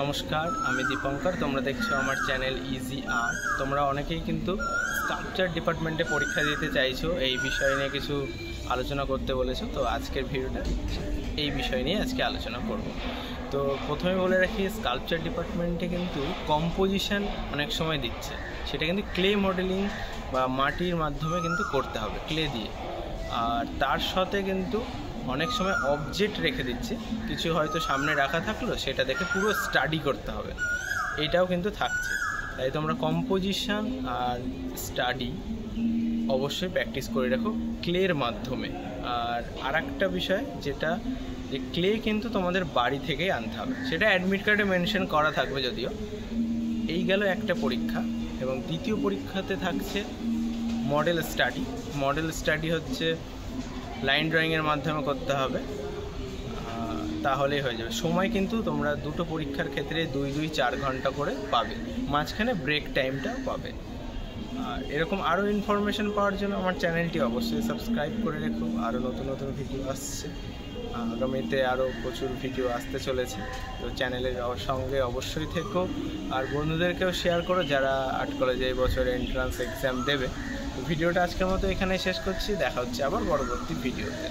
নমস্কার, আমি দীপঙ্কর। তোমরা দেখছো আমার চ্যানেল ইজি আর্ট। তোমরা অনেকেই কিন্তু স্কাল্পচার ডিপার্টমেন্টে পরীক্ষা দিতে চাইছো, এই বিষয় নিয়ে কিছু আলোচনা করতে বলেছো। তো আজকের ভিডিওটা এই বিষয় নিয়ে আজকে আলোচনা করব। তো প্রথমে বলে রাখি, স্কাল্পচার ডিপার্টমেন্টে কিন্তু কম্পোজিশন অনেক সময় দিচ্ছে, সেটা কিন্তু ক্লে মডেলিং বা মাটির মাধ্যমে কিন্তু করতে হবে, ক্লে দিয়ে। আর তার সাথে কিন্তু অনেক সময় অবজেক্ট রেখে দিচ্ছে, কিছু হয়তো সামনে রাখা থাকলো, সেটা দেখে পুরো স্টাডি করতে হবে, এটাও কিন্তু থাকছে। তাই তোমরা কম্পোজিশন আর স্টাডি অবশ্যই প্র্যাকটিস করে রাখো ক্লের মাধ্যমে। আর একটা বিষয় যেটা, যে ক্লে কিন্তু তোমাদের বাড়ি থেকেই আনতে হবে, সেটা অ্যাডমিট কার্ডে মেনশন করা থাকবে যদিও। এই গেল একটা পরীক্ষা। এবং দ্বিতীয় পরীক্ষাতে থাকছে মডেল স্টাডি। মডেল স্টাডি হচ্ছে লাইন ড্রয়িংয়ের মাধ্যমে করতে হবে, তাহলেই হয়ে যাবে। সময় কিন্তু তোমরা দুটো পরীক্ষার ক্ষেত্রে 2-4 ঘন্টা করে পাবে, মাঝখানে ব্রেক টাইমটাও পাবে। আর এরকম আরও ইনফরমেশন পাওয়ার জন্য আমার চ্যানেলটি অবশ্যই সাবস্ক্রাইব করে রেখো। আরও নতুন নতুন ভিডিও আসছে, আগামীতে আরও প্রচুর ভিডিও আসতে চলেছে। তো চ্যানেলের সঙ্গে অবশ্যই থেকো, আর বন্ধুদেরকেও শেয়ার করো যারা আর্ট কলেজে এই বছর এন্ট্রান্স এক্সাম দেবে। তো ভিডিওটা আজকের মতো এখানে শেষ করছি, দেখা হচ্ছে আবার পরবর্তী ভিডিওতে।